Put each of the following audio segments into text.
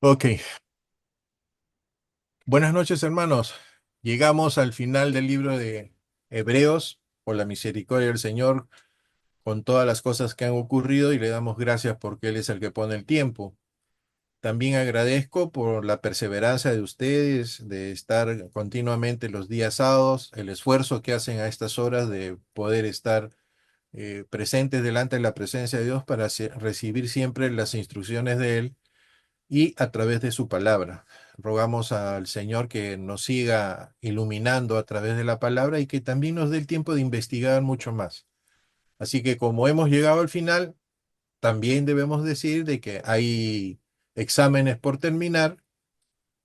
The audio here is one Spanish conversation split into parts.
Ok, buenas noches hermanos. Llegamos al final del libro de Hebreos, por la misericordia del Señor, con todas las cosas que han ocurrido y le damos gracias porque Él es el que pone el tiempo. También agradezco por la perseverancia de ustedes, de estar continuamente los días sábados, el esfuerzo que hacen a estas horas de poder estar presentes delante de la presencia de Dios para recibir siempre las instrucciones de Él y a través de su palabra. Rogamos al Señor que nos siga iluminando a través de la palabra y que también nos dé el tiempo de investigar mucho más. Así que como hemos llegado al final, también debemos decir de que hay exámenes por terminar,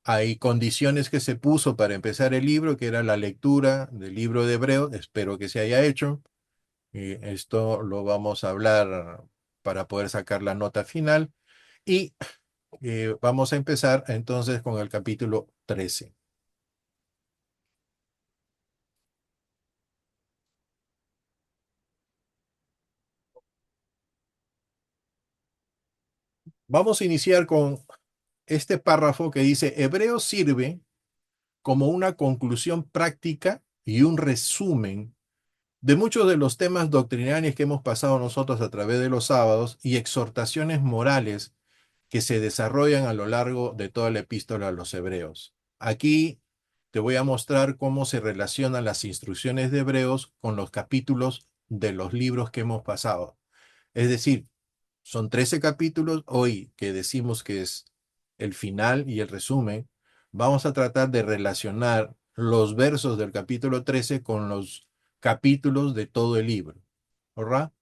hay condiciones que se puso para empezar el libro, que era la lectura del libro de Hebreo. Espero que se haya hecho. Esto lo vamos a hablar para poder sacar la nota final. Y vamos a empezar entonces con el capítulo 13. Vamos a iniciar con este párrafo que dice: Hebreo sirve como una conclusión práctica y un resumen de muchos de los temas doctrinarios que hemos pasado nosotros a través de los sábados y exhortaciones morales que se desarrollan a lo largo de toda la epístola a los hebreos. Aquí te voy a mostrar cómo se relacionan las instrucciones de Hebreos con los capítulos de los libros que hemos pasado. Es decir, son 13 capítulos hoy que decimos que es el final y el resumen. Vamos a tratar de relacionar los versos del capítulo 13 con los capítulos de todo el libro. ¿Verdad?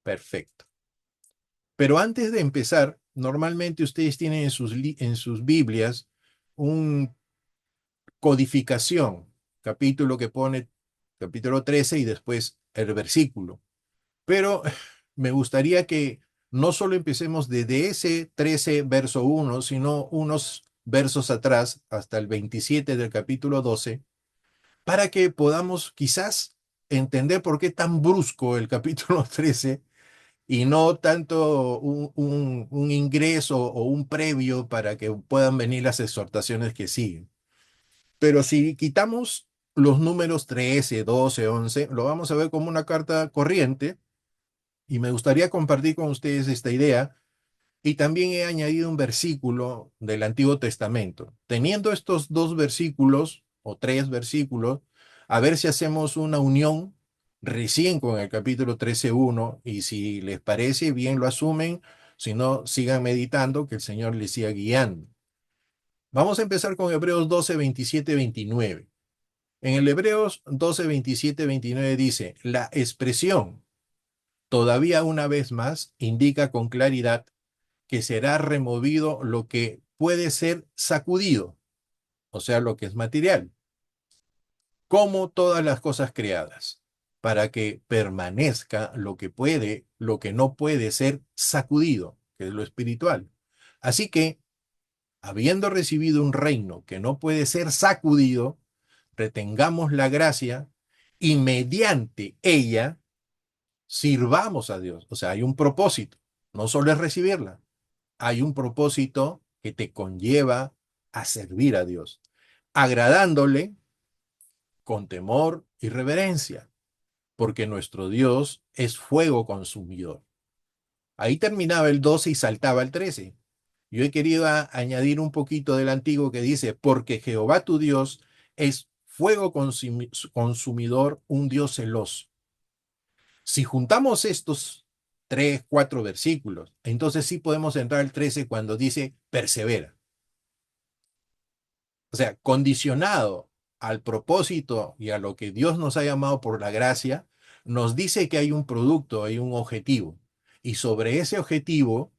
Perfecto. Pero antes de empezar, normalmente ustedes tienen en sus Biblias un codificación, capítulo que pone capítulo 13 y después el versículo. Pero me gustaría que no solo empecemos desde ese 13 verso uno, sino unos versos atrás hasta el 27 del capítulo 12, para que podamos quizás entender por qué tan brusco el capítulo 13 y no tanto un ingreso o un previo para que puedan venir las exhortaciones que siguen. Pero si quitamos los números 13, 12, 11, lo vamos a ver como una carta corriente y me gustaría compartir con ustedes esta idea. Y también he añadido un versículo del Antiguo Testamento. Teniendo estos dos versículos o tres versículos, a ver si hacemos una unión recién con el capítulo 13:1 y si les parece bien lo asumen, si no, sigan meditando, que el Señor les siga guiando. Vamos a empezar con Hebreos 12, 27, 29. En el Hebreos 12, 27, 29 dice: la expresión todavía una vez más indica con claridad que será removido lo que puede ser sacudido, o sea, lo que es material, como todas las cosas creadas, para que permanezca lo que puede, lo que no puede ser sacudido, que es lo espiritual. Así que, habiendo recibido un reino que no puede ser sacudido, retengamos la gracia y mediante ella sirvamos a Dios. O sea, hay un propósito, no solo es recibirla, hay un propósito que te conlleva a servir a Dios, agradándole con temor y reverencia, porque nuestro Dios es fuego consumidor. Ahí terminaba el 12 y saltaba el 13. Yo he querido añadir un poquito del antiguo que dice: porque Jehová tu Dios es fuego consumidor, un Dios celoso. Si juntamos estos tres, cuatro versículos, entonces sí podemos entrar al 13 cuando dice persevera. O sea, condicionado al propósito y a lo que Dios nos ha llamado por la gracia, nos dice que hay un producto, hay un objetivo. Y sobre ese objetivo,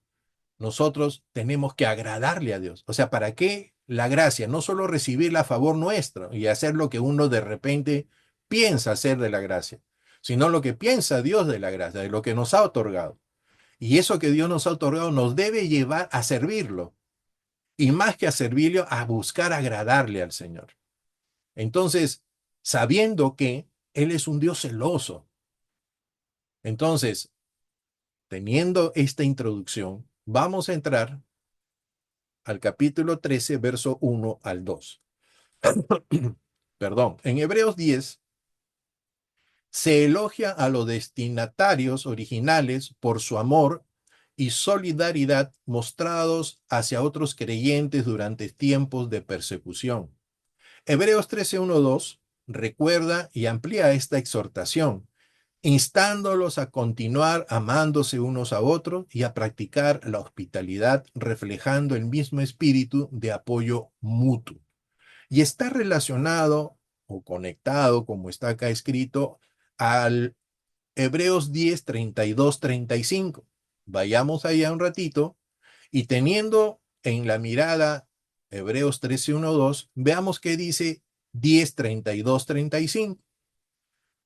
nosotros tenemos que agradarle a Dios. O sea, ¿para qué la gracia? No solo recibirla a favor nuestro y hacer lo que uno de repente piensa hacer de la gracia, sino lo que piensa Dios de la gracia, de lo que nos ha otorgado. Y eso que Dios nos ha otorgado nos debe llevar a servirlo. Y más que a servirlo, a buscar agradarle al Señor. Entonces, sabiendo que Él es un Dios celoso, entonces, teniendo esta introducción, vamos a entrar al capítulo 13, verso 1 al 2. Perdón, en Hebreos 10 se elogia a los destinatarios originales por su amor y solidaridad mostrados hacia otros creyentes durante tiempos de persecución. Hebreos 13:1-2 recuerda y amplía esta exhortación, instándolos a continuar amándose unos a otros y a practicar la hospitalidad, reflejando el mismo espíritu de apoyo mutuo. Y está relacionado o conectado, como está acá escrito, al Hebreos 10, 32, 35. Vayamos allá un ratito y teniendo en la mirada Hebreos 13, 1, 2, veamos qué dice 10, 32, 35.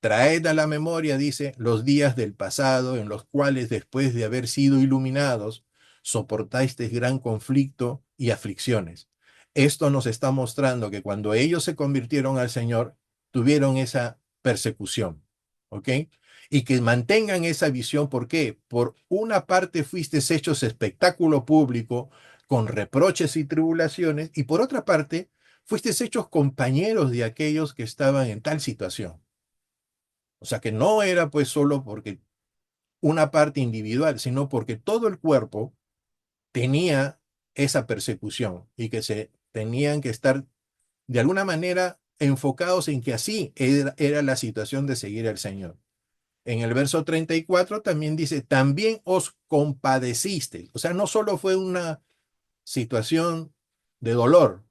Traed a la memoria, dice, los días del pasado en los cuales después de haber sido iluminados, soportasteis gran conflicto y aflicciones. Esto nos está mostrando que cuando ellos se convirtieron al Señor, tuvieron esa persecución, ¿ok? Y que mantengan esa visión, ¿por qué? Por una parte fuisteis hechos espectáculo público con reproches y tribulaciones, y por otra parte, fuisteis hechos compañeros de aquellos que estaban en tal situación. O sea que no era pues solo porque una parte individual, sino porque todo el cuerpo tenía esa persecución y que se tenían que estar de alguna manera enfocados en que así era la situación de seguir al Señor. En el verso 34 también dice, también os compadecisteis. O sea, no solo fue una situación de dolor,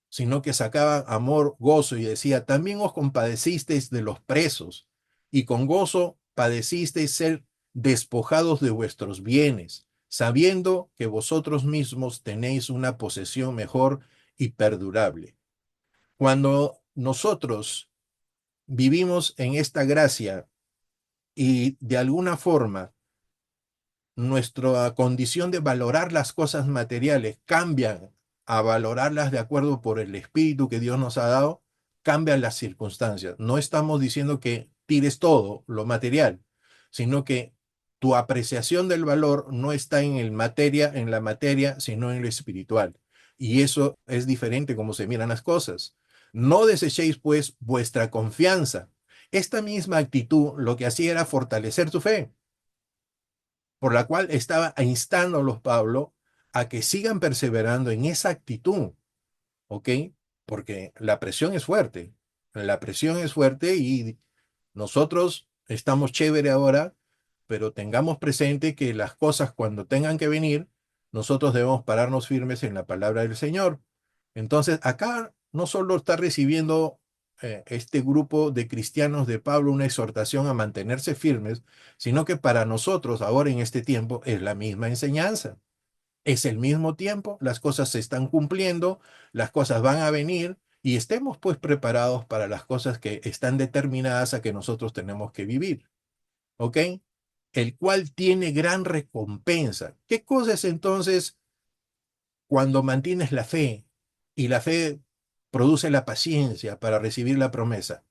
sino que sacaba amor, gozo y decía, también os compadecisteis de los presos y con gozo padecisteis ser despojados de vuestros bienes, sabiendo que vosotros mismos tenéis una posesión mejor y perdurable. Cuando nosotros vivimos en esta gracia y de alguna forma nuestra condición de valorar las cosas materiales cambia a valorarlas de acuerdo por el espíritu que Dios nos ha dado, cambian las circunstancias. No estamos diciendo que tires todo lo material, sino que tu apreciación del valor no está en la materia, sino en lo espiritual. Y eso es diferente como se miran las cosas. No desechéis pues vuestra confianza. Esta misma actitud lo que hacía era fortalecer tu fe, por la cual estaba instándolos Pablo a que sigan perseverando en esa actitud, ¿ok? Porque la presión es fuerte y nosotros estamos chévere ahora, pero tengamos presente que las cosas cuando tengan que venir, nosotros debemos pararnos firmes en la palabra del Señor. Entonces, acá no solo está recibiendo este grupo de cristianos de Pablo una exhortación a mantenerse firmes, sino que para nosotros ahora en este tiempo es la misma enseñanza. Es el mismo tiempo, las cosas se están cumpliendo, las cosas van a venir y estemos pues preparados para las cosas que están determinadas a que nosotros tenemos que vivir. ¿Ok? El cual tiene gran recompensa. ¿Qué cosa es entonces cuando mantienes la fe y la fe produce la paciencia para recibir la promesa?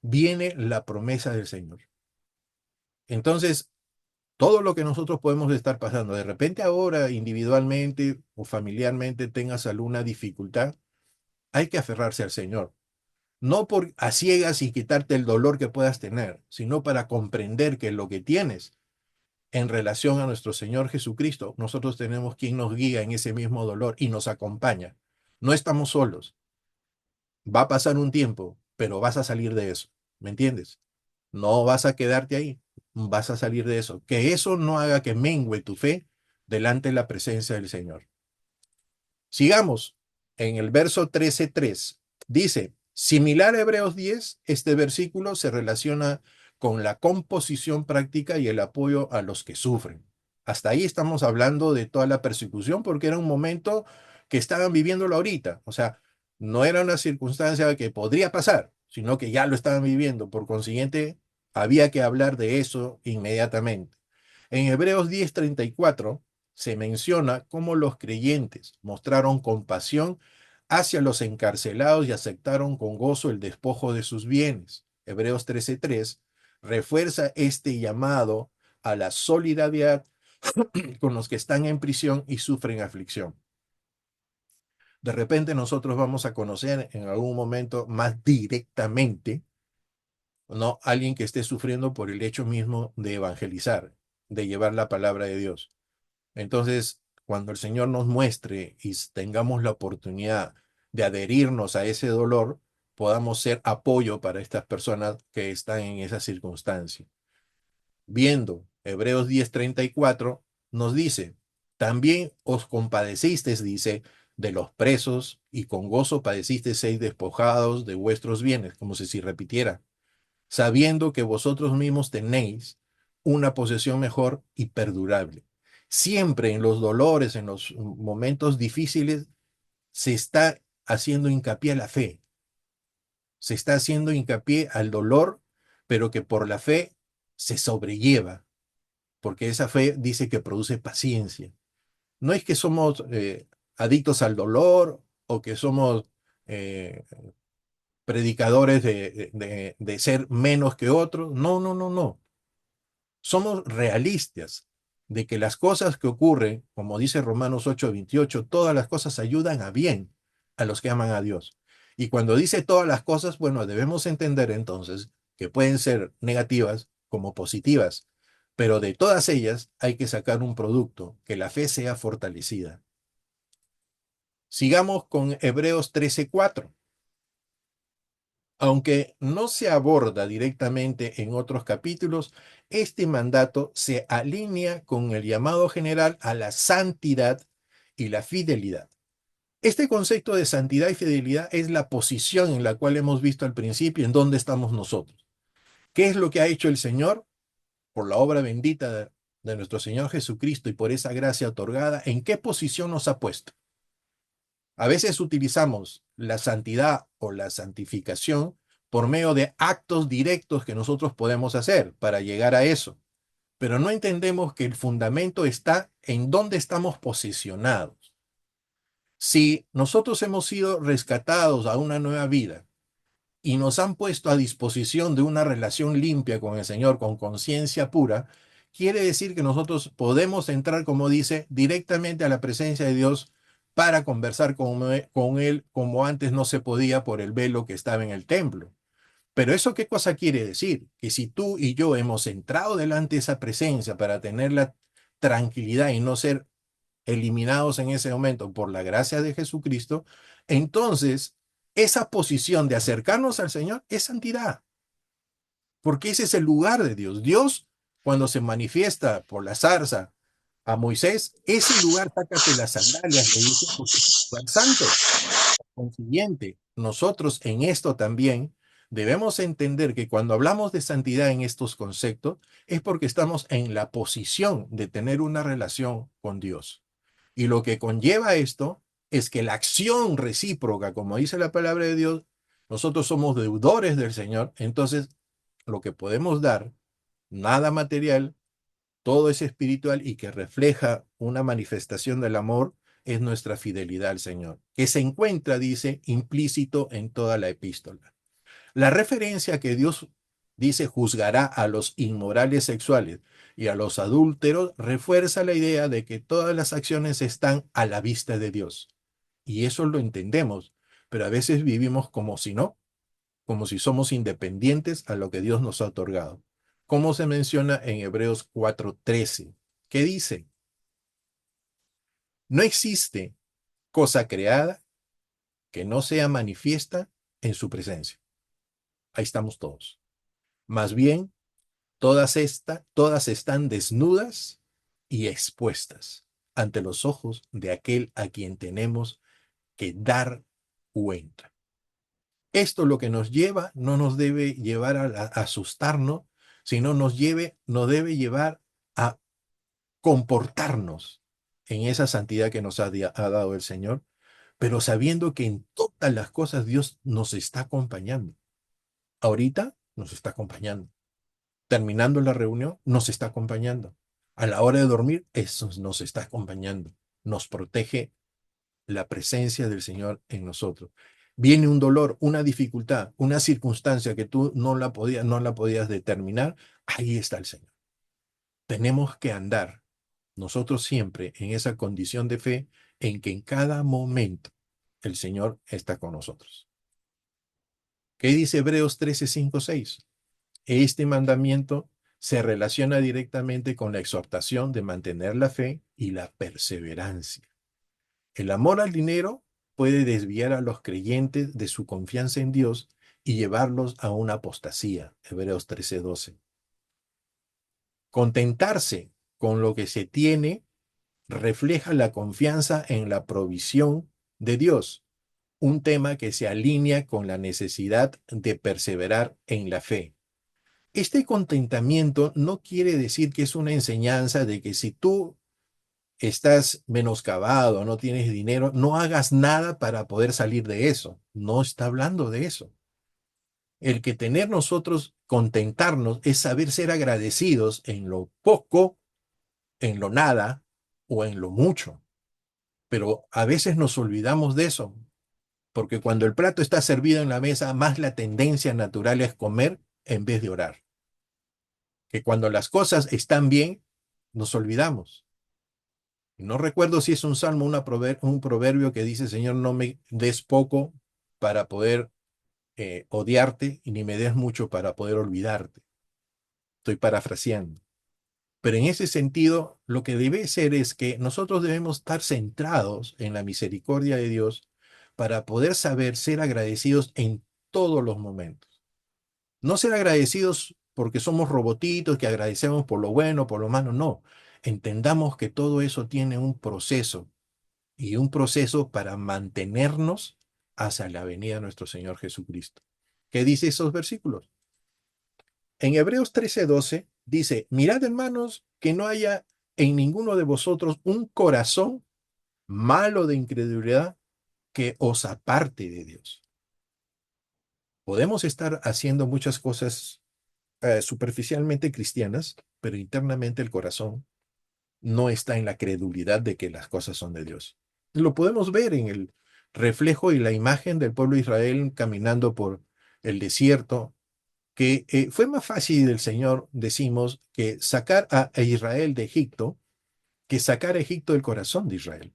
Viene la promesa del Señor. Entonces, todo lo que nosotros podemos estar pasando, de repente ahora individualmente o familiarmente tengas alguna dificultad, hay que aferrarse al Señor. No por a ciegas y quitarte el dolor que puedas tener, sino para comprender que lo que tienes en relación a nuestro Señor Jesucristo, nosotros tenemos quien nos guía en ese mismo dolor y nos acompaña. No estamos solos. Va a pasar un tiempo, pero vas a salir de eso. ¿Me entiendes? No vas a quedarte ahí. Vas a salir de eso. Que eso no haga que mengue tu fe delante de la presencia del Señor. Sigamos en el verso 13:3. Dice, similar a Hebreos 10, este versículo se relaciona con la composición práctica y el apoyo a los que sufren. Hasta ahí estamos hablando de toda la persecución porque era un momento que estaban viviéndolo ahorita. O sea, no era una circunstancia que podría pasar, sino que ya lo estaban viviendo. Por consiguiente, había que hablar de eso inmediatamente. En Hebreos 10:34 se menciona cómo los creyentes mostraron compasión hacia los encarcelados y aceptaron con gozo el despojo de sus bienes. Hebreos 13:3 refuerza este llamado a la solidaridad con los que están en prisión y sufren aflicción. De repente nosotros vamos a conocer en algún momento más directamente, ¿no? Alguien que esté sufriendo por el hecho mismo de evangelizar, de llevar la palabra de Dios. Entonces, cuando el Señor nos muestre y tengamos la oportunidad de adherirnos a ese dolor, podamos ser apoyo para estas personas que están en esa circunstancia. Viendo Hebreos 10:34, nos dice, también os compadecisteis, dice, de los presos y con gozo padecisteis seis despojados de vuestros bienes, como si repitiera, sabiendo que vosotros mismos tenéis una posesión mejor y perdurable. Siempre en los dolores, en los momentos difíciles, se está haciendo hincapié a la fe, se está haciendo hincapié al dolor, pero que por la fe se sobrelleva, porque esa fe dice que produce paciencia. No es que somos adictos al dolor o que somos eh, predicadores de ser menos que otros. No, no, no, no. Somos realistas de que las cosas que ocurren, como dice Romanos 8:28, todas las cosas ayudan a bien a los que aman a Dios. Y cuando dice todas las cosas, bueno, debemos entender entonces que pueden ser negativas como positivas, pero de todas ellas hay que sacar un producto, que la fe sea fortalecida. Sigamos con Hebreos 13:4. Aunque no se aborda directamente en otros capítulos, este mandato se alinea con el llamado general a la santidad y la fidelidad. Este concepto de santidad y fidelidad es la posición en la cual hemos visto al principio en dónde estamos nosotros. ¿Qué es lo que ha hecho el Señor? Por la obra bendita de nuestro Señor Jesucristo y por esa gracia otorgada, ¿en qué posición nos ha puesto? A veces utilizamos la santidad o la santificación por medio de actos directos que nosotros podemos hacer para llegar a eso, pero no entendemos que el fundamento está en dónde estamos posicionados. Si nosotros hemos sido rescatados a una nueva vida y nos han puesto a disposición de una relación limpia con el Señor, con conciencia pura, quiere decir que nosotros podemos entrar, como dice, directamente a la presencia de Dios para conversar con Él como antes no se podía por el velo que estaba en el templo. Pero ¿eso qué cosa quiere decir? Que si tú y yo hemos entrado delante de esa presencia para tener la tranquilidad y no ser eliminados en ese momento por la gracia de Jesucristo, entonces esa posición de acercarnos al Señor es santidad, porque ese es el lugar de Dios. Dios, cuando se manifiesta por la zarza a Moisés, ese lugar, sácate las sandalias, le dice, porque es un lugar santo. Consiguiente, nosotros en esto también debemos entender que cuando hablamos de santidad en estos conceptos, es porque estamos en la posición de tener una relación con Dios. Y lo que conlleva esto es que la acción recíproca, como dice la palabra de Dios, nosotros somos deudores del Señor, entonces lo que podemos dar, nada material, todo es espiritual y que refleja una manifestación del amor, es nuestra fidelidad al Señor, que se encuentra, dice, implícito en toda la epístola. La referencia que Dios dice juzgará a los inmorales sexuales y a los adúlteros refuerza la idea de que todas las acciones están a la vista de Dios. Y eso lo entendemos, pero a veces vivimos como si no, como si somos independientes a lo que Dios nos ha otorgado. Como se menciona en Hebreos 4:13, que dice, no existe cosa creada que no sea manifiesta en su presencia. Ahí estamos todos. Más bien, todas están desnudas y expuestas ante los ojos de aquel a quien tenemos que dar cuenta. Esto lo que nos lleva, no nos debe llevar a asustarnos, sino nos debe llevar a comportarnos en esa santidad que nos ha dado el Señor, pero sabiendo que en todas las cosas Dios nos está acompañando. Ahorita nos está acompañando. Terminando la reunión, nos está acompañando. A la hora de dormir, eso nos está acompañando. Nos protege la presencia del Señor en nosotros. Viene un dolor, una dificultad, una circunstancia que tú no la podías determinar, ahí está el Señor. Tenemos que nosotros siempre en esa condición de fe en que en cada momento, el Señor está con nosotros. ¿Qué dice Hebreos 13, 5, 6? Este mandamiento se relaciona directamente con la exhortación de mantener la fe y la perseverancia. El amor al dinero puede desviar a los creyentes de su confianza en Dios y llevarlos a una apostasía. Hebreos 13, 12. Contentarse con lo que se tiene refleja la confianza en la provisión de Dios, un tema que se alinea con la necesidad de perseverar en la fe. Este contentamiento no quiere decir que es una enseñanza de que si tú estás menoscabado, no tienes dinero, no hagas nada para poder salir de eso. No está hablando de eso. El que tener nosotros contentarnos es saber ser agradecidos en lo poco, en lo nada o en lo mucho. Pero a veces nos olvidamos de eso, porque cuando el plato está servido en la mesa, más la tendencia natural es comer en vez de orar. Que cuando las cosas están bien, nos olvidamos. No recuerdo si es un salmo, un proverbio que dice, Señor, no me des poco para poder odiarte y ni me des mucho para poder olvidarte. Estoy parafraseando. Pero en ese sentido, lo que debe ser es que nosotros debemos estar centrados en la misericordia de Dios para poder saber ser agradecidos en todos los momentos. No ser agradecidos porque somos robotitos que agradecemos por lo bueno, por lo malo, no. Entendamos que todo eso tiene un proceso y un proceso para mantenernos hacia la venida de nuestro Señor Jesucristo. ¿Qué dice esos versículos? En Hebreos 13:12 dice, mirad hermanos que no haya en ninguno de vosotros un corazón malo de incredulidad que os aparte de Dios. Podemos estar haciendo muchas cosas superficialmente cristianas, pero internamente el corazón no está en la credulidad de que las cosas son de Dios. Lo podemos ver en el reflejo y la imagen del pueblo de Israel caminando por el desierto, que fue más fácil del Señor, decimos, que sacar a Israel de Egipto, que sacar a Egipto del corazón de Israel.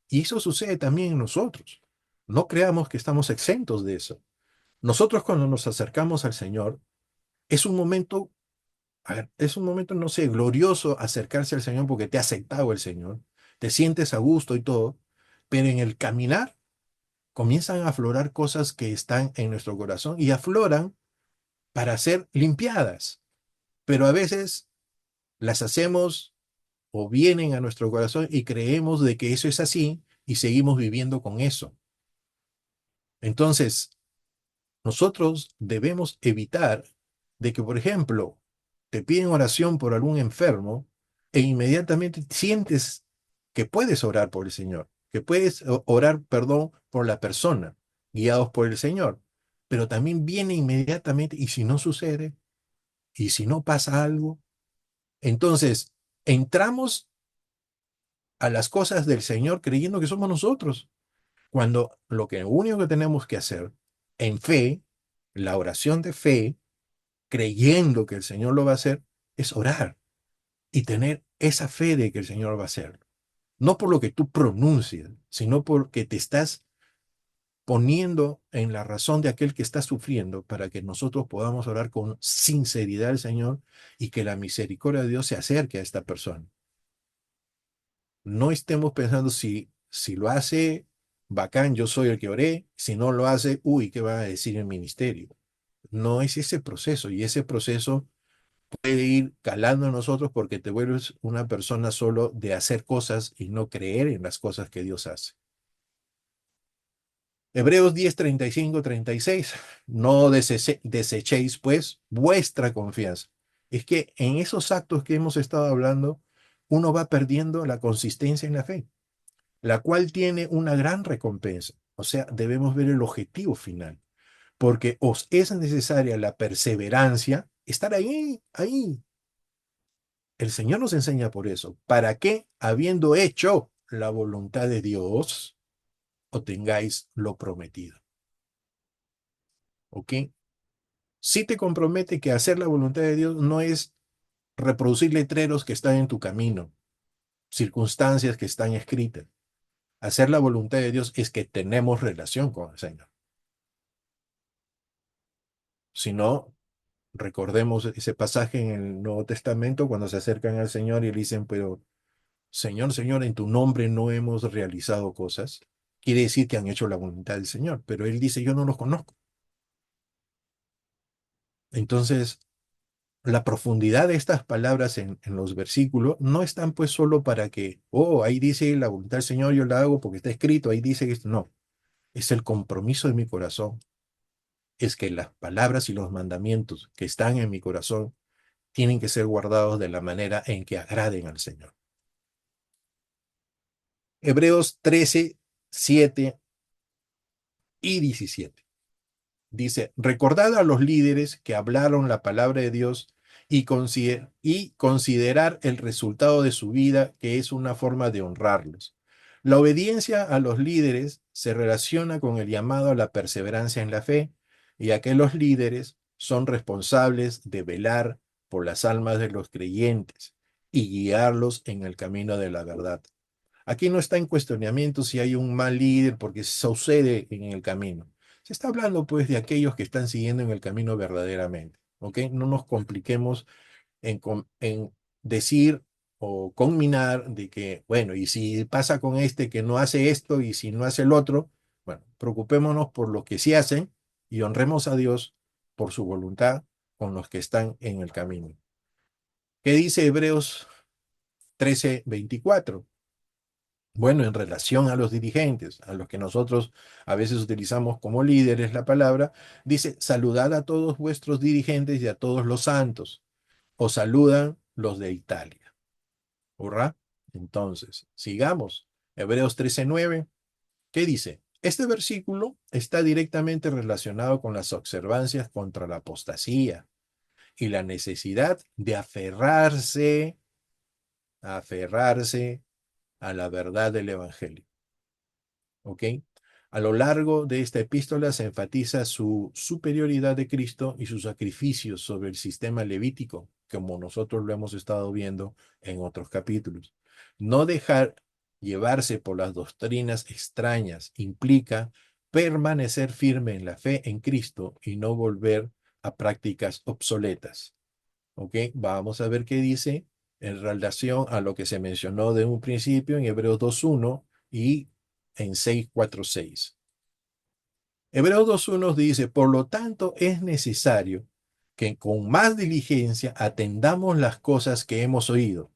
Y eso sucede también en nosotros. No creamos que estamos exentos de eso. Nosotros cuando nos acercamos al Señor, es un momento, a ver, es un momento, no sé, glorioso acercarse al Señor porque te ha aceptado el Señor, te sientes a gusto y todo, pero en el caminar comienzan a aflorar cosas que están en nuestro corazón y afloran para ser limpiadas, pero a veces las hacemos o vienen a nuestro corazón y creemos de que eso es así y seguimos viviendo con eso. Entonces, nosotros debemos evitar de que, por ejemplo, te piden oración por algún enfermo e inmediatamente sientes que puedes orar por el Señor, que puedes orar, perdón, por la persona, guiados por el Señor. Pero también viene inmediatamente, y si no sucede, y si no pasa algo, entonces entramos a las cosas del Señor creyendo que somos nosotros, cuando lo que único que tenemos que hacer en fe, la oración de fe, creyendo que el Señor lo va a hacer, es orar y tener esa fe de que el Señor va a hacerlo. No por lo que tú pronuncias, sino porque te estás poniendo en la razón de aquel que está sufriendo para que nosotros podamos orar con sinceridad al Señor y que la misericordia de Dios se acerque a esta persona. No estemos pensando si lo hace, bacán, yo soy el que oré, si no lo hace, uy, ¿qué va a decir el ministerio? No es ese proceso y ese proceso puede ir calando en nosotros porque te vuelves una persona solo de hacer cosas y no creer en las cosas que Dios hace. Hebreos 10, 35, 36. No desechéis pues vuestra confianza. Es que en esos actos que hemos estado hablando, uno va perdiendo la consistencia en la fe, la cual tiene una gran recompensa. O sea, debemos ver el objetivo final, porque os es necesaria la perseverancia, estar ahí, ahí. El Señor nos enseña por eso, para que, habiendo hecho la voluntad de Dios, obtengáis lo prometido. ¿Ok? Si te compromete que hacer la voluntad de Dios no es reproducir letreros que están en tu camino, circunstancias que están escritas. Hacer la voluntad de Dios es que tenemos relación con el Señor. Si no, recordemos ese pasaje en el Nuevo Testamento cuando se acercan al Señor y le dicen, pero Señor, Señor, en tu nombre no hemos realizado cosas. Quiere decir que han hecho la voluntad del Señor, pero Él dice, yo no los conozco. Entonces, la profundidad de estas palabras en los versículos no están pues solo para que, oh, ahí dice la voluntad del Señor, yo la hago porque está escrito, ahí dice que esto. No, es el compromiso de mi corazón, es que las palabras y los mandamientos que están en mi corazón tienen que ser guardados de la manera en que agraden al Señor. Hebreos 13, 7 y 17. Dice, recordad a los líderes que hablaron la palabra de Dios y considerar el resultado de su vida, que es una forma de honrarlos. La obediencia a los líderes se relaciona con el llamado a la perseverancia en la fe, ya que los líderes son responsables de velar por las almas de los creyentes y guiarlos en el camino de la verdad. Aquí no está en cuestionamiento si hay un mal líder porque sucede en el camino. Se está hablando pues de aquellos que están siguiendo en el camino verdaderamente, ¿ok? No nos compliquemos en decir o conminar de que, bueno, y si pasa con este que no hace esto y si no hace el otro, bueno, preocupémonos por lo que sí hacen y honremos a Dios por su voluntad con los que están en el camino. ¿Qué dice Hebreos 13:24? Bueno, en relación a los dirigentes, a los que nosotros a veces utilizamos como líderes la palabra, dice, saludad a todos vuestros dirigentes y a todos los santos. Os saludan los de Italia. ¿Hurra? Entonces, sigamos. Hebreos 13:9, ¿qué dice? Este versículo está directamente relacionado con las observancias contra la apostasía y la necesidad de aferrarse a la verdad del Evangelio. ¿Ok? A lo largo de esta epístola se enfatiza su superioridad de Cristo y sus sacrificios sobre el sistema levítico, como nosotros lo hemos estado viendo en otros capítulos. No dejar llevarse por las doctrinas extrañas implica permanecer firme en la fe en Cristo y no volver a prácticas obsoletas. ¿Ok? Vamos a ver qué dice en relación a lo que se mencionó de un principio en Hebreos 2:1 y en 6:4-6. Hebreos 2:1 dice, por lo tanto es necesario que con más diligencia atendamos las cosas que hemos oído,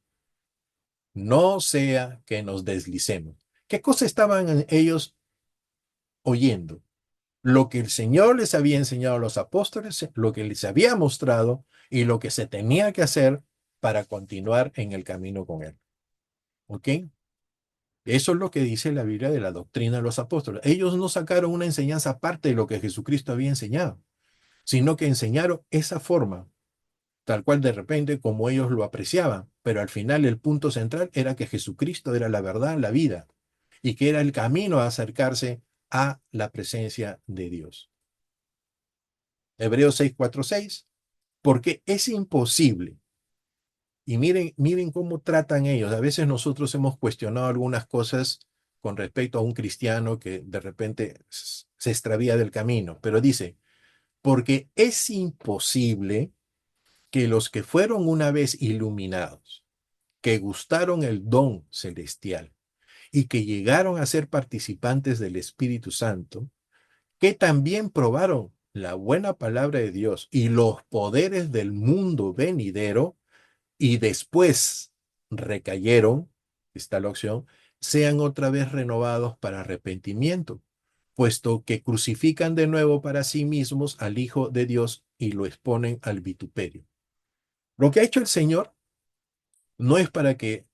no sea que nos deslicemos. ¿Qué cosa estaban ellos oyendo? Lo que el Señor les había enseñado a los apóstoles, lo que les había mostrado y lo que se tenía que hacer para continuar en el camino con Él. ¿Ok? Eso es lo que dice la Biblia de la doctrina de los apóstoles. Ellos no sacaron una enseñanza aparte de lo que Jesucristo había enseñado, sino que enseñaron esa forma, tal cual de repente como ellos lo apreciaban, pero al final el punto central era que Jesucristo era la verdad, la vida, y que era el camino a acercarse a la presencia de Dios. Hebreos 6:4-6, porque es imposible. Y miren cómo tratan ellos. A veces nosotros hemos cuestionado algunas cosas con respecto a un cristiano que de repente se extravía del camino, pero dice, porque es imposible que los que fueron una vez iluminados, que gustaron el don celestial y que llegaron a ser participantes del Espíritu Santo, que también probaron la buena palabra de Dios y los poderes del mundo venidero, y después recayeron, está la opción, sean otra vez renovados para arrepentimiento, puesto que crucifican de nuevo para sí mismos al Hijo de Dios y lo exponen al vituperio. Lo que ha hecho el Señor no es para que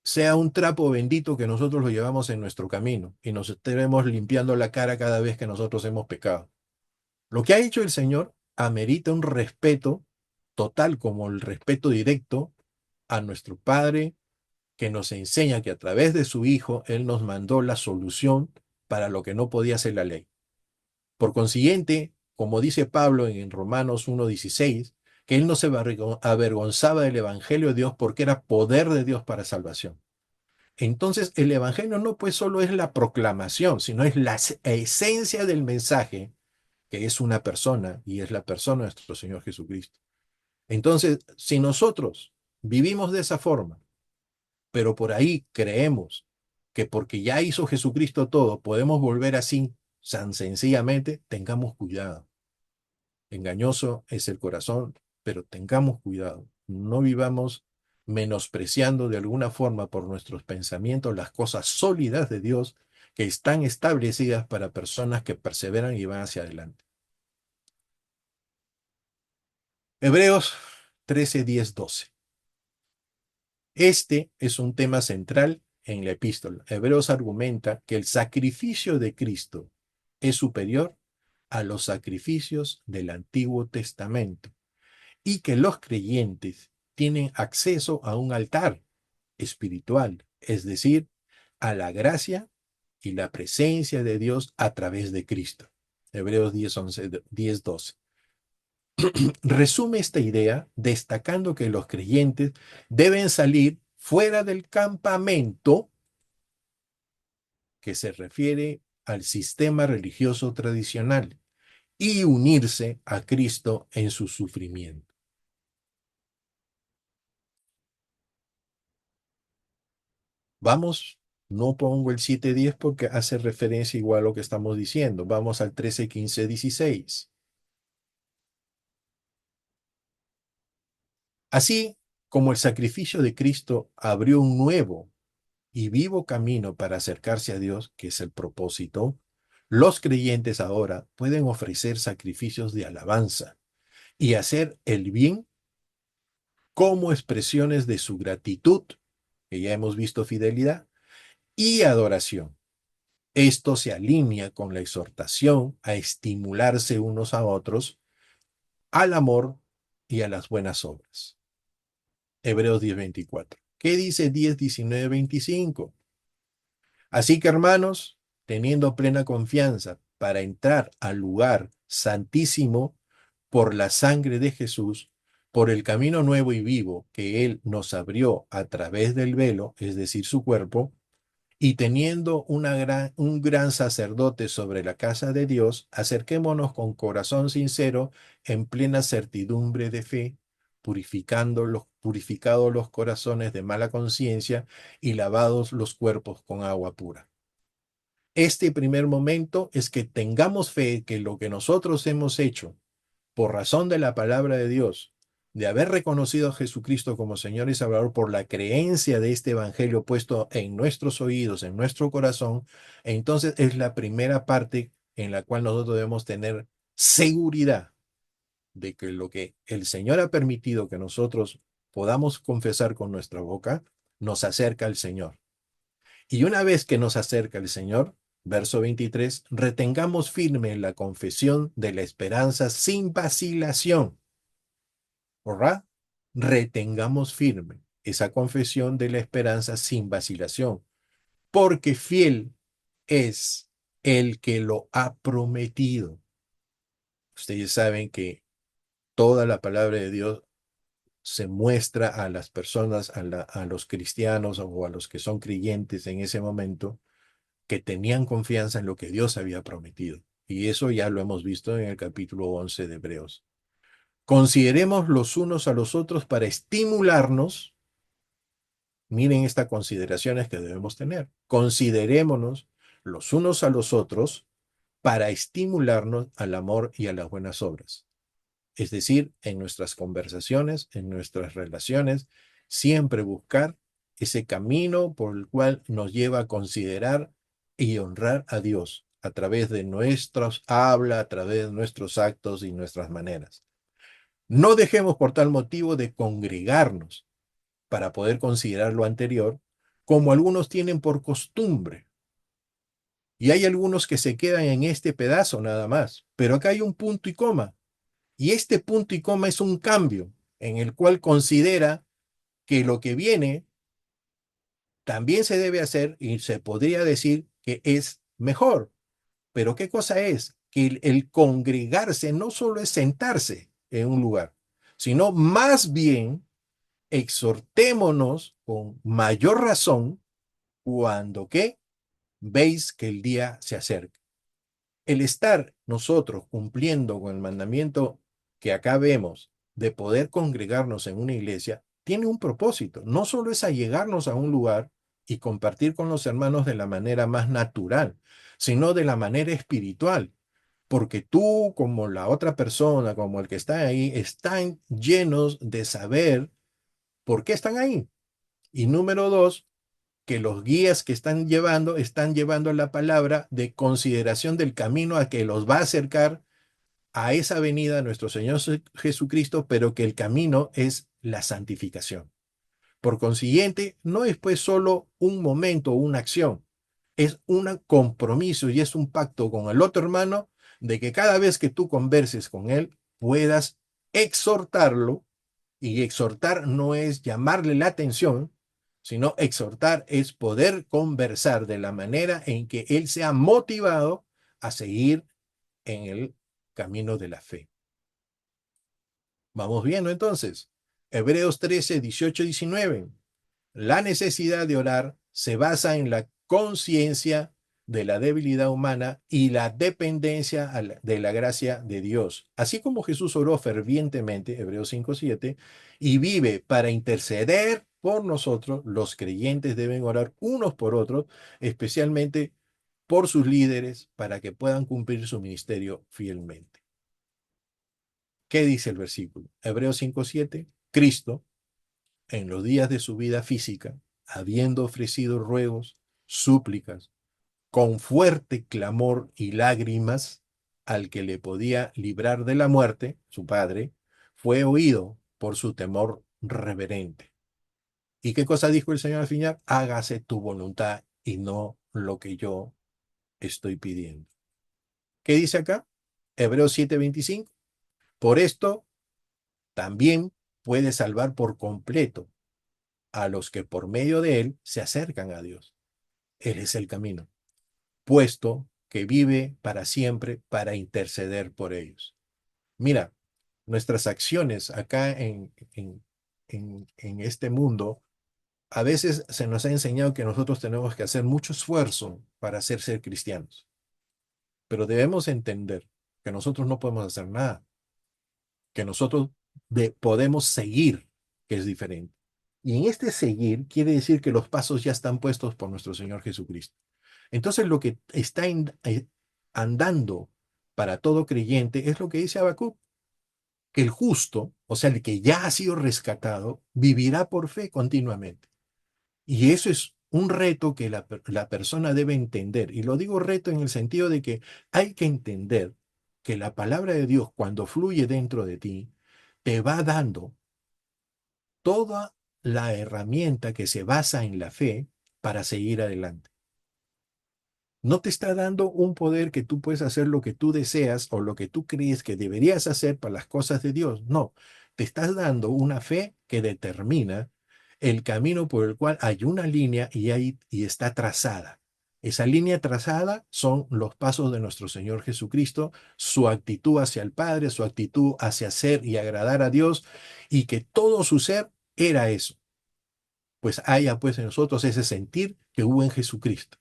sea un trapo bendito que nosotros lo llevamos en nuestro camino y nos estaremos limpiando la cara cada vez que nosotros hemos pecado. Lo que ha hecho el Señor amerita un respeto total, como el respeto directo a nuestro Padre, que nos enseña que a través de su Hijo, Él nos mandó la solución para lo que no podía hacer la ley. Por consiguiente, como dice Pablo en Romanos 1:16, que Él no se avergonzaba del Evangelio de Dios porque era poder de Dios para salvación. Entonces, el evangelio no pues solo es la proclamación, sino es la esencia del mensaje, que es una persona y es la persona de nuestro Señor Jesucristo. Entonces, si nosotros vivimos de esa forma, pero por ahí creemos que porque ya hizo Jesucristo todo, podemos volver así, tan sencillamente, tengamos cuidado. Engañoso es el corazón, pero tengamos cuidado. No vivamos menospreciando de alguna forma por nuestros pensamientos las cosas sólidas de Dios que están establecidas para personas que perseveran y van hacia adelante. Hebreos 13, 10, 12. Este es un tema central en la epístola. Hebreos argumenta que el sacrificio de Cristo es superior a los sacrificios del Antiguo Testamento y que los creyentes tienen acceso a un altar espiritual, es decir, a la gracia y la presencia de Dios a través de Cristo. Hebreos 10, 11, 10, 12. Resume esta idea destacando que los creyentes deben salir fuera del campamento que se refiere al sistema religioso tradicional y unirse a Cristo en su sufrimiento. Vamos, no pongo el 7:10 porque hace referencia igual a lo que estamos diciendo. Vamos al 13, 15, 16. Así como el sacrificio de Cristo abrió un nuevo y vivo camino para acercarse a Dios, que es el propósito, los creyentes ahora pueden ofrecer sacrificios de alabanza y hacer el bien como expresiones de su gratitud, que ya hemos visto fidelidad, y adoración. Esto se alinea con la exhortación a estimularse unos a otros al amor y a las buenas obras. Hebreos 10:24. ¿Qué dice 10, 19, 25? Así que, hermanos, teniendo plena confianza para entrar al lugar santísimo por la sangre de Jesús, por el camino nuevo y vivo que Él nos abrió a través del velo, es decir, su cuerpo, y teniendo un gran sacerdote sobre la casa de Dios, acerquémonos con corazón sincero, en plena certidumbre de fe, purificados los corazones de mala conciencia y lavados los cuerpos con agua pura. Este primer momento es que tengamos fe que lo que nosotros hemos hecho por razón de la palabra de Dios, de haber reconocido a Jesucristo como Señor y Salvador por la creencia de este evangelio puesto en nuestros oídos, en nuestro corazón, entonces es la primera parte en la cual nosotros debemos tener seguridad de que lo que el Señor ha permitido que nosotros podamos confesar con nuestra boca, nos acerca al Señor. Y una vez que nos acerca el Señor, verso 23, retengamos firme la confesión de la esperanza sin vacilación. ¿Verdad? Retengamos firme esa confesión de la esperanza sin vacilación, porque fiel es el que lo ha prometido. Ustedes saben que toda la palabra de Dios se muestra a las personas, a los cristianos o a los que son creyentes en ese momento, que tenían confianza en lo que Dios había prometido. Y eso ya lo hemos visto en el capítulo 11 de Hebreos. Consideremos los unos a los otros para estimularnos. Miren estas consideraciones que debemos tener. Considerémonos los unos a los otros para estimularnos al amor y a las buenas obras. Es decir, en nuestras conversaciones, en nuestras relaciones, siempre buscar ese camino por el cual nos lleva a considerar y honrar a Dios a través de nuestros habla, a través de nuestros actos y nuestras maneras. No dejemos por tal motivo de congregarnos para poder considerar lo anterior, como algunos tienen por costumbre. Y hay algunos que se quedan en este pedazo nada más. Pero acá hay un punto y coma. Y este punto y coma es un cambio en el cual considera que lo que viene también se debe hacer y se podría decir que es mejor. Pero ¿qué cosa es? Que el congregarse no solo es sentarse en un lugar, sino más bien exhortémonos con mayor razón cuando ¿qué? Veis que el día se acerca. El estar nosotros cumpliendo con el mandamiento que acá vemos de poder congregarnos en una iglesia, tiene un propósito. No solo es allegarnos a un lugar y compartir con los hermanos de la manera más natural, sino de la manera espiritual. Porque tú, como la otra persona, como el que está ahí, están llenos de saber por qué están ahí. Y número dos, que los guías que están llevando la palabra de consideración del camino a que los va a acercar a esa venida de nuestro Señor Jesucristo, pero que el camino es la santificación. Por consiguiente, no es pues solo un momento o una acción, es un compromiso y es un pacto con el otro hermano de que cada vez que tú converses con él, puedas exhortarlo, y exhortar no es llamarle la atención, sino exhortar es poder conversar de la manera en que él sea motivado a seguir en el camino de la fe. Vamos viendo entonces. Hebreos 13, 18, 19. La necesidad de orar se basa en la conciencia de la debilidad humana y la dependencia de la gracia de Dios. Así como Jesús oró fervientemente, Hebreos 5:7, y vive para interceder por nosotros, los creyentes deben orar unos por otros, especialmente por sus líderes, para que puedan cumplir su ministerio fielmente. ¿Qué dice el versículo? Hebreos 5:7. Cristo, en los días de su vida física, habiendo ofrecido ruegos, súplicas, con fuerte clamor y lágrimas al que le podía librar de la muerte, su padre, fue oído por su temor reverente. ¿Y qué cosa dijo el Señor al final? Hágase tu voluntad y no lo que yo estoy pidiendo. ¿Qué dice acá? Hebreos 7:25. Por esto también puede salvar por completo a los que por medio de él se acercan a Dios. Él es el camino, puesto que vive para siempre para interceder por ellos. Mira, nuestras acciones acá en este mundo, a veces se nos ha enseñado que nosotros tenemos que hacer mucho esfuerzo para ser cristianos, pero debemos entender que nosotros no podemos hacer nada, que nosotros podemos seguir, que es diferente. Y en este seguir quiere decir que los pasos ya están puestos por nuestro Señor Jesucristo. Entonces lo que está andando para todo creyente es lo que dice Habacuc, que el justo, o sea, el que ya ha sido rescatado, vivirá por fe continuamente. Y eso es un reto que la persona debe entender. Y lo digo reto en el sentido de que hay que entender que la palabra de Dios, cuando fluye dentro de ti, te va dando toda la herramienta que se basa en la fe para seguir adelante. No te está dando un poder que tú puedes hacer lo que tú deseas o lo que tú crees que deberías hacer para las cosas de Dios. No, te estás dando una fe que determina el camino por el cual hay una línea y está trazada. Esa línea trazada son los pasos de nuestro Señor Jesucristo, su actitud hacia el Padre, su actitud hacia ser y agradar a Dios, y que todo su ser era eso. Pues haya pues en nosotros ese sentir que hubo en Jesucristo.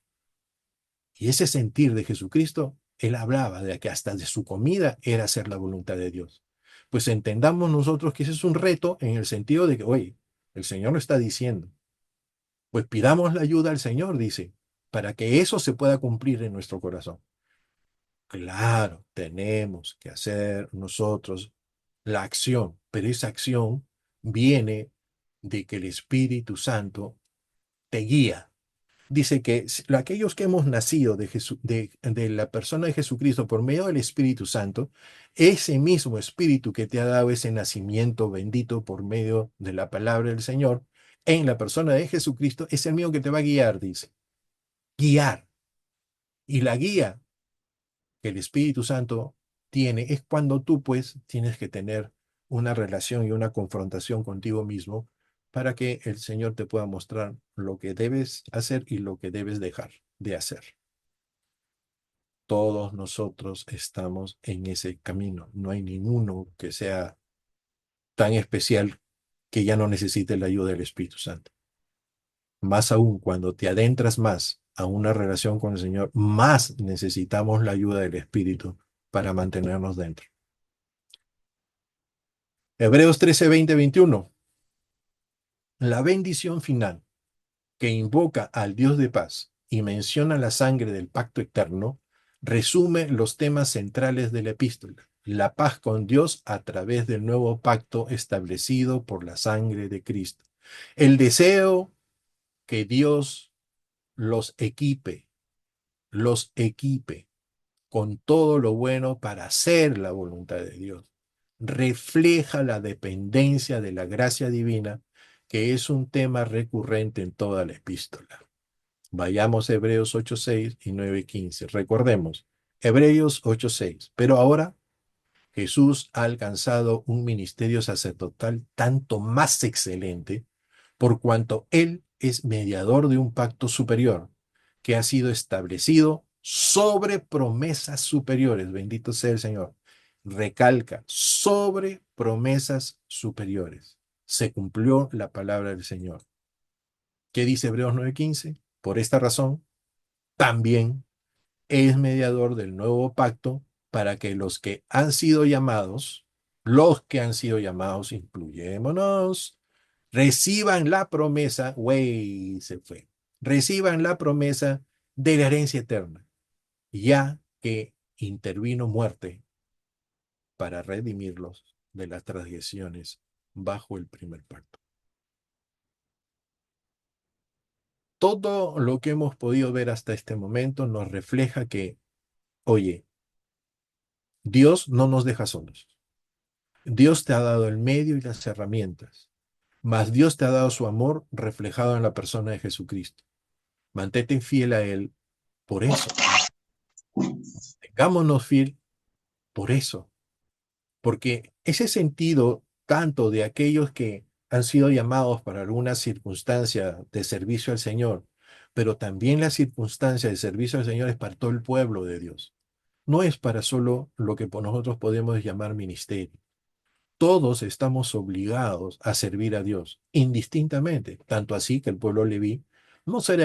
Y ese sentir de Jesucristo, él hablaba de que hasta de su comida era hacer la voluntad de Dios. Pues entendamos nosotros que ese es un reto en el sentido de que, oye, el Señor lo está diciendo. Pues pidamos la ayuda al Señor, dice, para que eso se pueda cumplir en nuestro corazón. Claro, tenemos que hacer nosotros la acción, pero esa acción viene de que el Espíritu Santo te guía. Dice que aquellos que hemos nacido de la persona de Jesucristo por medio del Espíritu Santo, ese mismo Espíritu que te ha dado ese nacimiento bendito por medio de la palabra del Señor, en la persona de Jesucristo, es el mismo que te va a guiar, dice. Guiar. Y la guía que el Espíritu Santo tiene es cuando tú pues tienes que tener una relación y una confrontación contigo mismo para que el Señor te pueda mostrar lo que debes hacer y lo que debes dejar de hacer. Todos nosotros estamos en ese camino. No hay ninguno que sea tan especial que ya no necesite la ayuda del Espíritu Santo. Más aún, cuando te adentras más a una relación con el Señor, más necesitamos la ayuda del Espíritu para mantenernos dentro. Hebreos 13, 20, 21. La bendición final que invoca al Dios de paz y menciona la sangre del pacto eterno, resume los temas centrales de la epístola. La paz con Dios a través del nuevo pacto establecido por la sangre de Cristo. El deseo que Dios los equipe con todo lo bueno para hacer la voluntad de Dios. Refleja la dependencia de la gracia divina, que es un tema recurrente en toda la epístola. Vayamos a Hebreos 8:6 y 9:15. Recordemos, Hebreos 8:6. Pero ahora Jesús ha alcanzado un ministerio sacerdotal tanto más excelente, por cuanto Él es mediador de un pacto superior que ha sido establecido sobre promesas superiores. Bendito sea el Señor. Recalca, sobre promesas superiores. Se cumplió la palabra del Señor. ¿Qué dice Hebreos 9:15? Por esta razón, también es mediador del nuevo pacto para que los que han sido llamados, incluyémonos, reciban la promesa, güey, se fue, reciban la promesa de la herencia eterna, ya que intervino muerte para redimirlos de las transgresiones bajo el primer pacto. Todo lo que hemos podido ver hasta este momento nos refleja que, oye, Dios no nos deja solos. Dios te ha dado el medio y las herramientas, mas Dios te ha dado su amor reflejado en la persona de Jesucristo. Mantente fiel a Él por eso. Tengámonos fiel por eso. Porque ese sentido, tanto de aquellos que han sido llamados para alguna circunstancia de servicio al Señor, pero también la circunstancia de servicio al Señor es para todo el pueblo de Dios. No es para solo lo que nosotros podemos llamar ministerio. Todos estamos obligados a servir a Dios, indistintamente, tanto así que el pueblo leví no solo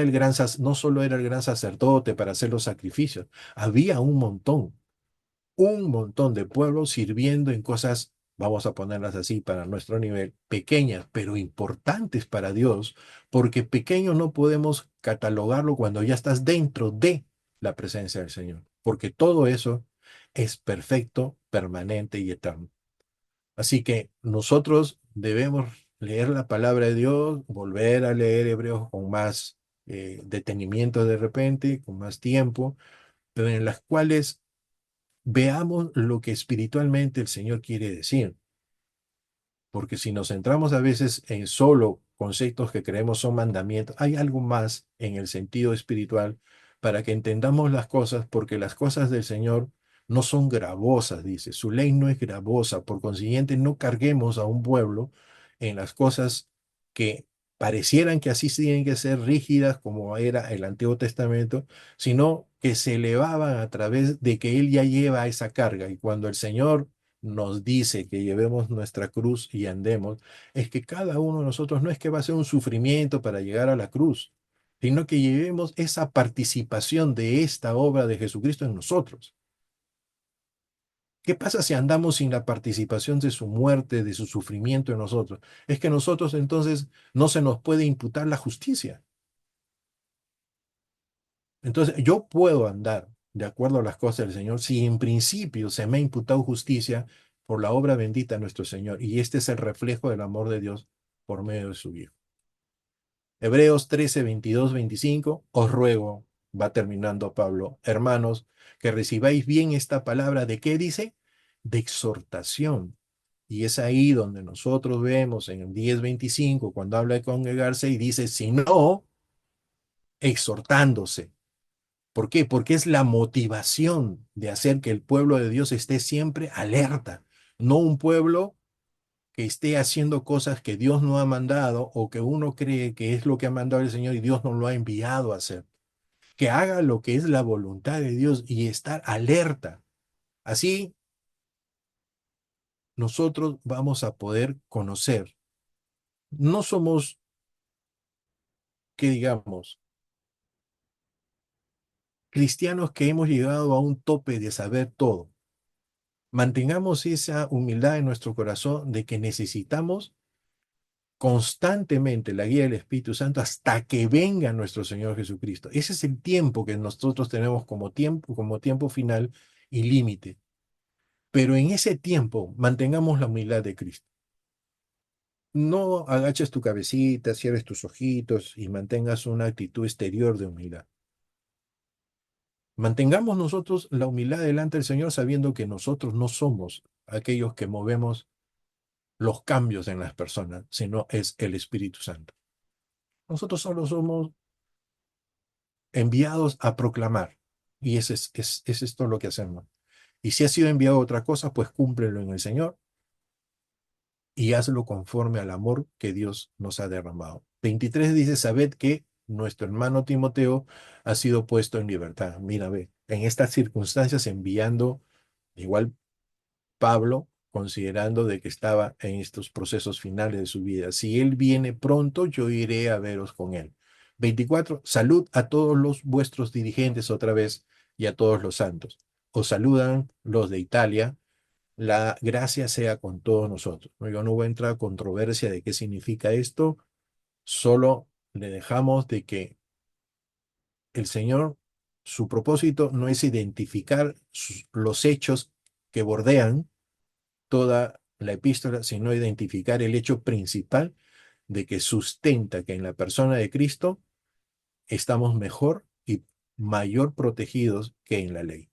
era el gran sacerdote para hacer los sacrificios, había un montón de pueblos sirviendo en cosas, vamos a ponerlas así para nuestro nivel, pequeñas, pero importantes para Dios, porque pequeño no podemos catalogarlo cuando ya estás dentro de la presencia del Señor, porque todo eso es perfecto, permanente y eterno. Así que nosotros debemos leer la palabra de Dios, volver a leer Hebreos con más detenimiento de repente, con más tiempo, pero en las cuales veamos lo que espiritualmente el Señor quiere decir. Porque si nos centramos a veces en solo conceptos que creemos son mandamientos, hay algo más en el sentido espiritual para que entendamos las cosas, porque las cosas del Señor no son gravosas, dice, su ley no es gravosa, por consiguiente no carguemos a un pueblo en las cosas que parecieran que así tienen que ser rígidas como era el Antiguo Testamento, sino que se elevaban a través de que Él ya lleva esa carga. Y cuando el Señor nos dice que llevemos nuestra cruz y andemos, es que cada uno de nosotros no es que va a ser un sufrimiento para llegar a la cruz, sino que llevemos esa participación de esta obra de Jesucristo en nosotros. ¿Qué pasa si andamos sin la participación de su muerte, de su sufrimiento en nosotros? Es que nosotros entonces no se nos puede imputar la justicia. Entonces yo puedo andar de acuerdo a las cosas del Señor si en principio se me ha imputado justicia por la obra bendita de nuestro Señor. Y este es el reflejo del amor de Dios por medio de su Hijo. Hebreos 13, 22, 25. Os ruego, va terminando Pablo, hermanos, que recibáis bien esta palabra de qué dice, de exhortación. Y es ahí donde nosotros vemos en el 10:25, cuando habla de congregarse y dice, si no, exhortándose. ¿Por qué? Porque es la motivación de hacer que el pueblo de Dios esté siempre alerta, no un pueblo que esté haciendo cosas que Dios no ha mandado o que uno cree que es lo que ha mandado el Señor y Dios no lo ha enviado a hacer. Que haga lo que es la voluntad de Dios y estar alerta. Así nosotros vamos a poder conocer. No somos que digamos, cristianos que hemos llegado a un tope de saber todo. Mantengamos esa humildad en nuestro corazón de que necesitamos constantemente la guía del Espíritu Santo hasta que venga nuestro Señor Jesucristo. Ese es el tiempo que nosotros tenemos como tiempo final y límite. Pero en ese tiempo mantengamos la humildad de Cristo. No agaches tu cabecita, cierres tus ojitos y mantengas una actitud exterior de humildad. Mantengamos nosotros la humildad delante del Señor sabiendo que nosotros no somos aquellos que movemos los cambios en las personas, sino es el Espíritu Santo. Nosotros solo somos enviados a proclamar y ese es todo lo que hacemos. Y si ha sido enviado a otra cosa, pues cúmplelo en el Señor y hazlo conforme al amor que Dios nos ha derramado. 23 dice, sabed que nuestro hermano Timoteo ha sido puesto en libertad. Mira, ve, en estas circunstancias enviando igual Pablo, considerando de que estaba en estos procesos finales de su vida. Si él viene pronto, yo iré a veros con él. 24, salud a todos los vuestros dirigentes otra vez y a todos los santos. Os saludan los de Italia. La gracia sea con todos nosotros. Yo no voy a entrar a controversia de qué significa esto, solo le dejamos de que el Señor, su propósito no es identificar los hechos que bordean toda la epístola, sino identificar el hecho principal de que sustenta que en la persona de Cristo estamos mejor y mayor protegidos que en la ley.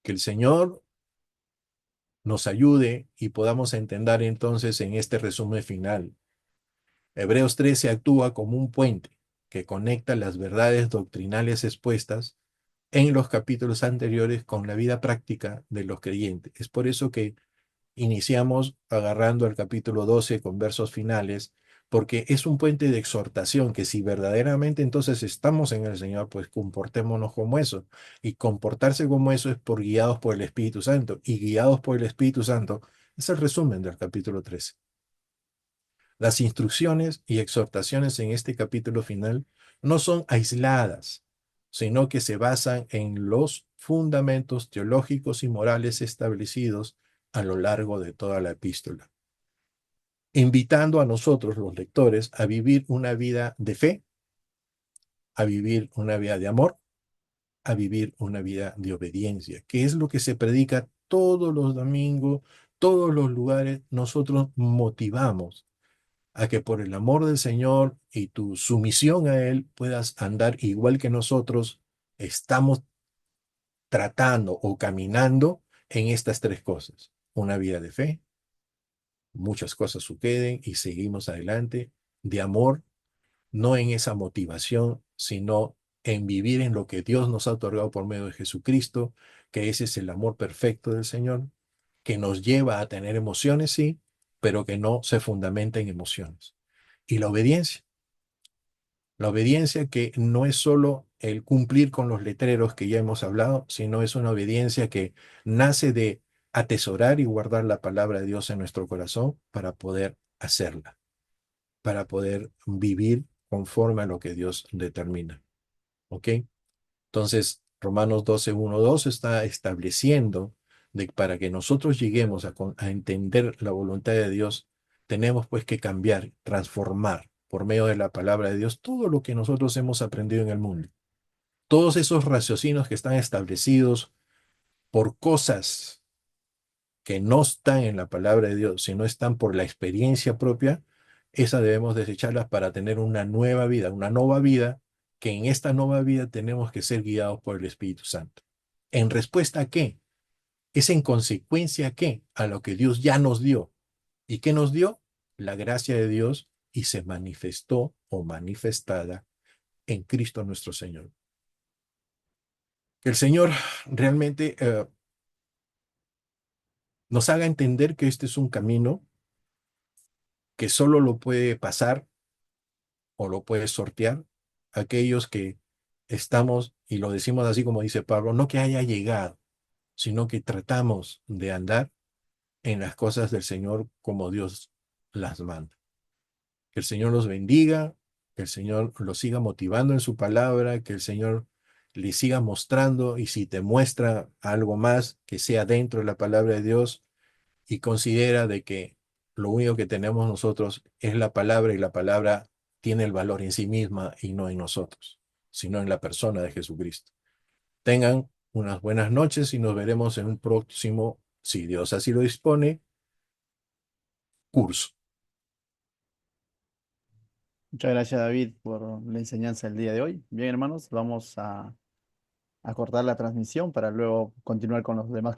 Que el Señor nos ayude y podamos entender entonces en este resumen final. Hebreos 13 actúa como un puente que conecta las verdades doctrinales expuestas en los capítulos anteriores con la vida práctica de los creyentes. Es por eso que iniciamos agarrando el capítulo 12 con versos finales, porque es un puente de exhortación que si verdaderamente entonces estamos en el Señor, pues comportémonos como eso. Y comportarse como eso es por guiados por el Espíritu Santo. Y guiados por el Espíritu Santo es el resumen del capítulo 13. Las instrucciones y exhortaciones en este capítulo final no son aisladas, sino que se basan en los fundamentos teológicos y morales establecidos a lo largo de toda la epístola, invitando a nosotros, los lectores, a vivir una vida de fe, a vivir una vida de amor, a vivir una vida de obediencia, que es lo que se predica todos los domingos, todos los lugares. Nosotros motivamos a que por el amor del Señor y tu sumisión a Él puedas andar igual que nosotros estamos tratando o caminando en estas tres cosas. Una vida de fe, muchas cosas suceden y seguimos adelante, de amor, no en esa motivación, sino en vivir en lo que Dios nos ha otorgado por medio de Jesucristo, que ese es el amor perfecto del Señor, que nos lleva a tener emociones, sí, pero que no se fundamenta en emociones. Y la obediencia que no es solo el cumplir con los letreros que ya hemos hablado, sino es una obediencia que nace de atesorar y guardar la palabra de Dios en nuestro corazón para poder hacerla, para poder vivir conforme a lo que Dios determina. ¿Ok? Entonces, Romanos 12, 1, 2 está estableciendo de que para que nosotros lleguemos a entender la voluntad de Dios, tenemos pues que cambiar, transformar por medio de la palabra de Dios todo lo que nosotros hemos aprendido en el mundo. Todos esos raciocinios que están establecidos por cosas que no están en la palabra de Dios, sino están por la experiencia propia, esa debemos desecharlas para tener una nueva vida, que en esta nueva vida tenemos que ser guiados por el Espíritu Santo. ¿En respuesta a qué? ¿Es en consecuencia a qué? A lo que Dios ya nos dio. ¿Y qué nos dio? La gracia de Dios y se manifestó o manifestada en Cristo nuestro Señor. Que el Señor realmente nos haga entender que este es un camino que solo lo puede pasar o lo puede sortear aquellos que estamos, y lo decimos así como dice Pablo, no que haya llegado, sino que tratamos de andar en las cosas del Señor como Dios las manda. Que el Señor los bendiga, que el Señor lo siga motivando en su palabra, que el Señor le siga mostrando y si te muestra algo más, que sea dentro de la palabra de Dios y considera de que lo único que tenemos nosotros es la palabra y la palabra tiene el valor en sí misma y no en nosotros, sino en la persona de Jesucristo. Tengan unas buenas noches y nos veremos en un próximo, si Dios así lo dispone, curso. Muchas gracias, David, por la enseñanza del día de hoy. Bien, hermanos, vamos a cortar la transmisión para luego continuar con los demás.